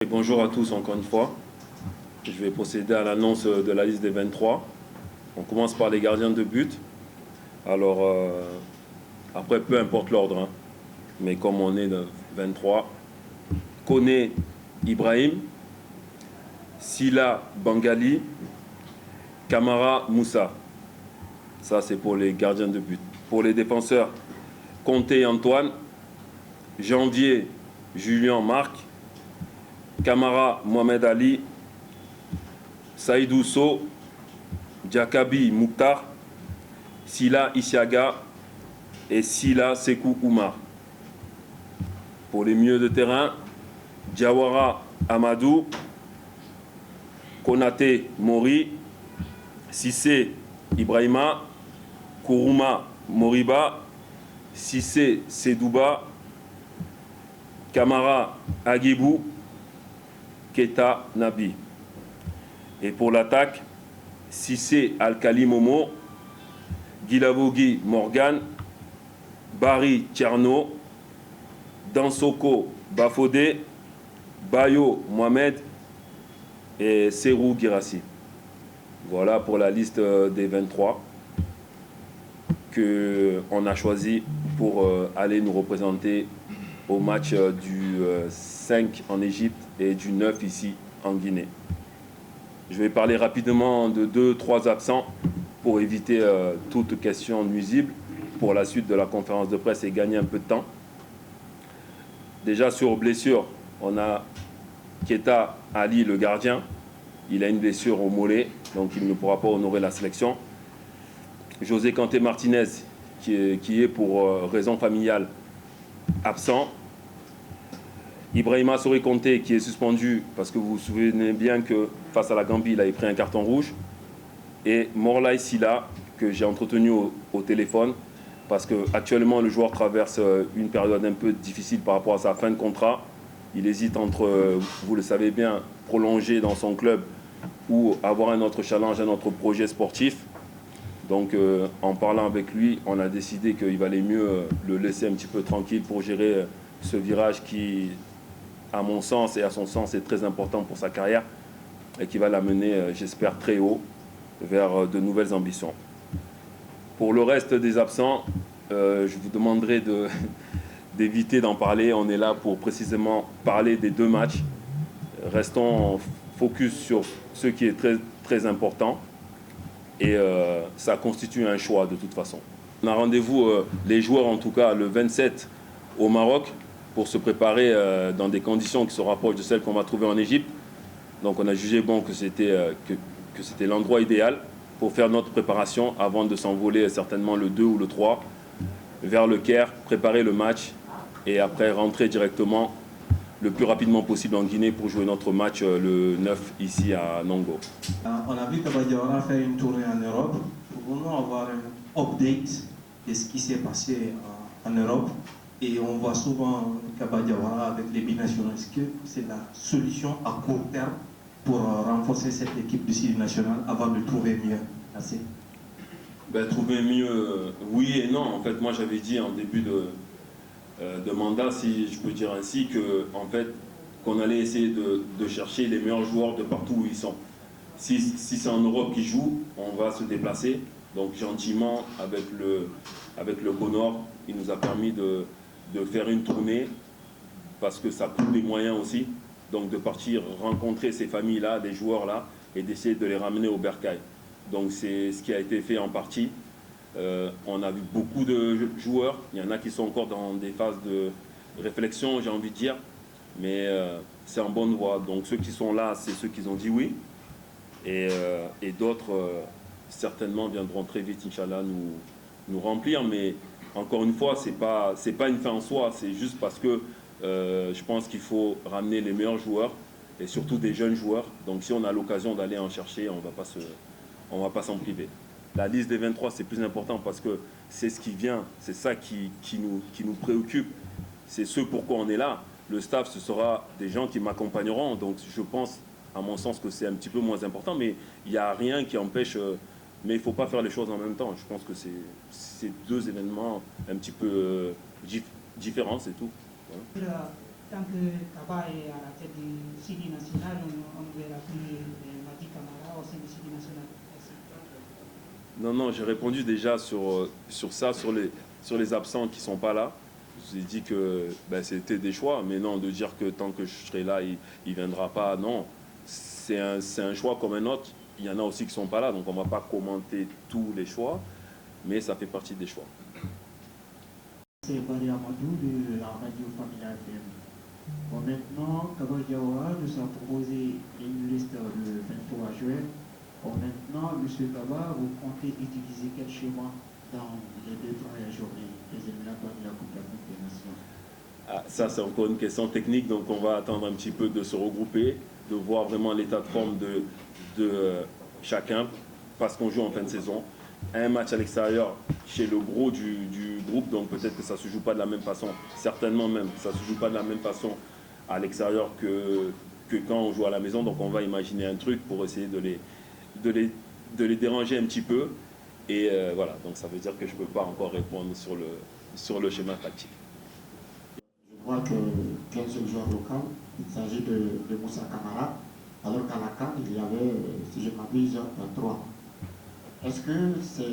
Et bonjour à tous encore une fois. Je vais procéder à l'annonce de la liste des 23. On commence par les gardiens de but. Alors, après, peu importe l'ordre, hein, mais comme on est de 23, Koné Ibrahim, Sila Bangali, Kamara Moussa. Ça, c'est pour les gardiens de but. Pour les défenseurs, Conté Antoine, Janvier Julien Marc, Kamara Mohamed Ali, Saïdou So, Diakabi Mouktar, Sila Isiaga et Sila Sekou Oumar. Pour les milieux de terrain, Diawara Amadou, Konaté Mori, Sissé Ibrahima, Kourouma Moriba, Sissé Sedouba, Kamara Agibou, Keta Nabi. Et pour l'attaque, Sissé Alkali Momo, Guilavogui Morgan, Barry Tierno, Dansoko Bafodé, Bayo Mohamed et Serou Girassi. Voilà pour la liste des 23 qu'on a choisi pour aller nous représenter au match du 5 en Égypte et du 9 ici en Guinée. Je vais parler rapidement de 2-3 absents pour éviter toute question nuisible pour la suite de la conférence de presse et gagner un peu de temps. Déjà sur blessure, on a Keta Ali, le gardien. Il a une blessure au mollet, donc il ne pourra pas honorer la sélection. José Kanté Martinez, qui est pour raison familiale absent. Ibrahima Sori Konté, qui est suspendu parce que vous vous souvenez bien que face à la Gambie, il avait pris un carton rouge. Et Morlaï Sila, que j'ai entretenu au téléphone, parce qu'actuellement le joueur traverse une période un peu difficile par rapport à sa fin de contrat. Il hésite entre, vous le savez bien, prolonger dans son club ou avoir un autre challenge, un autre projet sportif. Donc en parlant avec lui, on a décidé qu'il valait mieux le laisser un petit peu tranquille pour gérer ce virage qui, à mon sens et à son sens, est très important pour sa carrière et qui va l'amener, j'espère, très haut vers de nouvelles ambitions. Pour le reste des absents, je vous demanderai d'éviter d'en parler. On est là pour précisément parler des 2 matchs. Restons focus sur ce qui est très, très important. Et ça constitue un choix de toute façon. On a rendez-vous, les joueurs en tout cas, le 27 au Maroc pour se préparer dans des conditions qui se rapprochent de celles qu'on va trouver en Égypte. Donc on a jugé bon que c'était l'endroit idéal pour faire notre préparation avant de s'envoler certainement le 2 ou le 3 vers le Caire, préparer le match et après rentrer directement le plus rapidement possible en Guinée pour jouer notre match le 9 ici à Nongo. On a vu que Badiawara fait une tournée en Europe. Pouvons-nous avoir un update de ce qui s'est passé en Europe? Et on voit souvent Kabadiawara avec les binationaux. Est-ce que c'est la solution à court terme pour renforcer cette équipe du Sud national avant de trouver mieux? Merci. Trouver mieux, oui et non. En fait, moi j'avais dit en début de mandat, si je peux dire ainsi, qu'on allait essayer de chercher les meilleurs joueurs de partout où ils sont. Si c'est en Europe qu'ils jouent, on va se déplacer. Donc gentiment, avec le Conor, il nous a permis de faire une tournée, parce que ça coûte des moyens aussi. Donc de partir rencontrer ces familles-là, des joueurs-là, et d'essayer de les ramener au Bercail. Donc c'est ce qui a été fait en partie. On a vu beaucoup de joueurs. Il y en a qui sont encore dans des phases de réflexion, j'ai envie de dire. Mais c'est en bonne voie. Donc ceux qui sont là, c'est ceux qui ont dit oui. Et d'autres, certainement, viendront très vite, Inch'Allah, nous remplir. Mais encore une fois, c'est pas une fin en soi. C'est juste parce que je pense qu'il faut ramener les meilleurs joueurs et surtout des jeunes joueurs. Donc si on a l'occasion d'aller en chercher, on va pas s'en priver. La liste des 23, c'est plus important parce que c'est ce qui vient, c'est ça qui nous préoccupe. C'est ce pourquoi on est là. Le staff, ce sera des gens qui m'accompagneront. Donc je pense, à mon sens, que c'est un petit peu moins important. Mais il n'y a rien qui empêche... mais il ne faut pas faire les choses en même temps. Je pense que c'est 2 événements un petit peu différents, c'est tout. Voilà. tant que Kaba est à la tête du Sidi national, on ne verra plus Madi Camara au sein du Sidi national. Non, non, j'ai répondu déjà sur ça, sur les absents qui ne sont pas là. Je vous ai dit que ben, c'était des choix, mais non, de dire que tant que je serai là, il ne viendra pas, non. C'est un choix comme un autre. Il y en a aussi qui ne sont pas là, donc on ne va pas commenter tous les choix, mais ça fait partie des choix. C'est Barry Amadou de la radio Familiale FM. Bon, maintenant, Kaba Diawara nous a proposé une liste de 23 joueurs. Bon, maintenant, M. Kaba, vous comptez utiliser quel schéma dans les 2 premières journées des éliminatoires de la Coupe d'Afrique des Nations? Ah, ça, c'est encore une question technique, donc on va attendre un petit peu de se regrouper, de voir vraiment l'état de forme de chacun, parce qu'on joue en fin de saison. Un match à l'extérieur chez le gros du groupe, donc peut-être que ça ne se joue pas de la même façon, certainement même, ça ne se joue pas de la même façon à l'extérieur que quand on joue à la maison, donc on va imaginer un truc pour essayer de les déranger un petit peu, et voilà, donc ça veut dire que je ne peux pas encore répondre sur le schéma tactique. Je vois qu'un seul joueur local, il s'agit de Moussa Camara, alors qu'à la CAN, il y avait, si je ne m'abuse, 3. Est-ce que c'est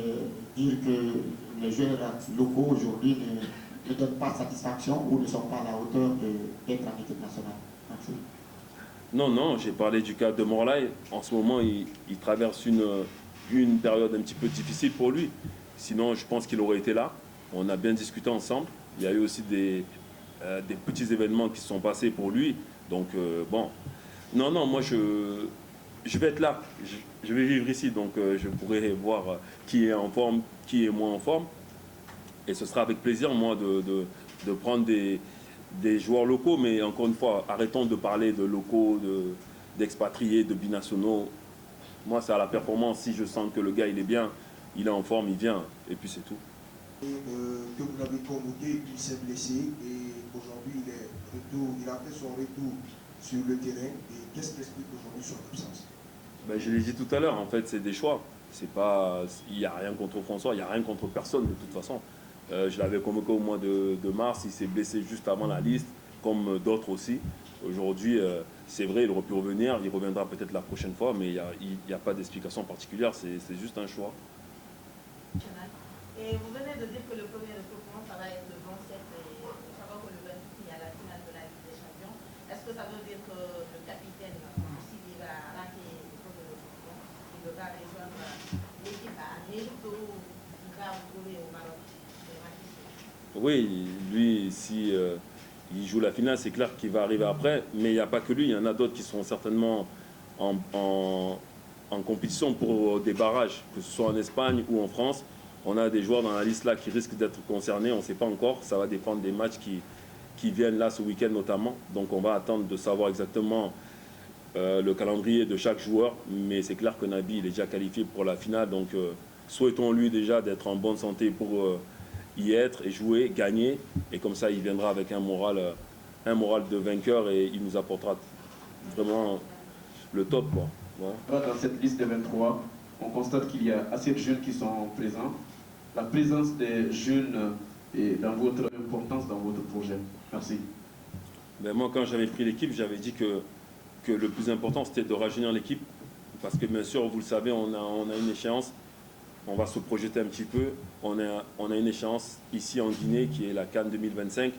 dire que les joueurs locaux aujourd'hui ne donnent pas satisfaction ou ne sont pas à la hauteur d'être en équipe nationale? Merci. Non, non, j'ai parlé du cas de Morlaï. En ce moment, il traverse une période un petit peu difficile pour lui. Sinon, je pense qu'il aurait été là. On a bien discuté ensemble. Il y a eu aussi des petits événements qui se sont passés pour lui. Donc, bon. Non, non, moi, je vais être là. Je vais vivre ici. Donc, je pourrai voir qui est en forme, qui est moins en forme. Et ce sera avec plaisir, moi, de prendre des joueurs locaux, mais encore une fois, arrêtons de parler de locaux, d'expatriés, de binationaux. Moi, c'est à la performance. Si je sens que le gars, il est bien, il est en forme, il vient, et puis c'est tout. Que vous l'avez convoqué, il s'est blessé, et aujourd'hui, il a fait son retour sur le terrain. Et qu'est-ce qui explique aujourd'hui son absence? Ben, je l'ai dit tout à l'heure, en fait, c'est des choix. Il n'y a rien contre François, il n'y a rien contre personne, de toute façon. Je l'avais convoqué au mois de mars, il s'est blessé juste avant la liste, comme d'autres aussi. Aujourd'hui, c'est vrai, il aurait pu revenir, il reviendra peut-être la prochaine fois, mais il n'y a pas d'explication particulière, c'est juste un choix. Et vous venez de dire que le premier recrutement, ça va être le 27, et savoir que le 28, il y a la finale de la Ligue des Champions. Est-ce que ça veut dire que le capitaine, s'il va rater le premier recrutement, il devra rejoindre l'équipe à Égypte ou il va retrouver au Maroc? Oui, lui, si il joue la finale, c'est clair qu'il va arriver après, mais il n'y a pas que lui, il y en a d'autres qui seront certainement en compétition pour des barrages, que ce soit en Espagne ou en France. On a des joueurs dans la liste là qui risquent d'être concernés, on ne sait pas encore, ça va dépendre des matchs qui viennent là ce week-end notamment. Donc on va attendre de savoir exactement le calendrier de chaque joueur, mais c'est clair que Nabi il est déjà qualifié pour la finale, donc souhaitons-lui déjà d'être en bonne santé pour y être et jouer, gagner, et comme ça il viendra avec un moral de vainqueur et il nous apportera vraiment le top, quoi. Voilà. Dans cette liste de 23, on constate qu'il y a assez de jeunes qui sont présents. La présence des jeunes est dans votre importance dans votre projet. Merci. Ben moi, quand j'avais pris l'équipe, j'avais dit que le plus important, c'était de rajeunir l'équipe. Parce que bien sûr, vous le savez, on a une échéance. On va se projeter un petit peu. On a une échéance ici en Guinée qui est la CAN 2025.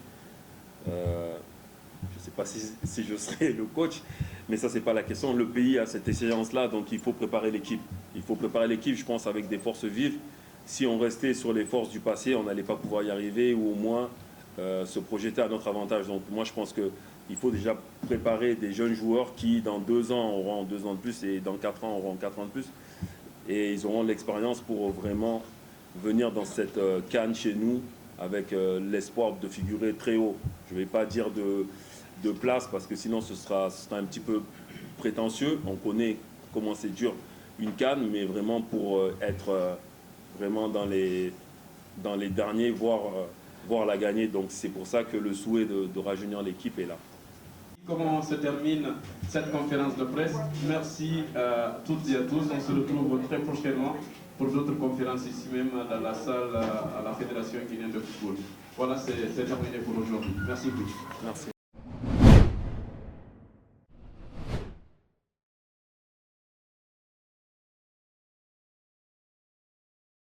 Je ne sais pas si je serai le coach, mais ça, ce n'est pas la question. Le pays a cette échéance-là, donc il faut préparer l'équipe. Il faut préparer l'équipe, je pense, avec des forces vives. Si on restait sur les forces du passé, on n'allait pas pouvoir y arriver ou au moins se projeter à notre avantage. Donc moi, je pense qu'il faut déjà préparer des jeunes joueurs qui, dans 2 ans, auront 2 ans de plus et dans 4 ans, auront 4 ans de plus. Et ils auront l'expérience pour vraiment venir dans cette CAN chez nous avec l'espoir de figurer très haut. Je ne vais pas dire de place parce que sinon ce sera un petit peu prétentieux. On connaît comment c'est dur une CAN, mais vraiment pour être vraiment dans les derniers, voire la gagner. Donc c'est pour ça que le souhait de rajeunir l'équipe est là. Comment se termine cette conférence de presse? Merci à toutes et à tous. On se retrouve très prochainement pour d'autres conférences ici même dans la salle à la Fédération guinéenne de football. Voilà, c'est terminé pour aujourd'hui. Merci beaucoup. Merci.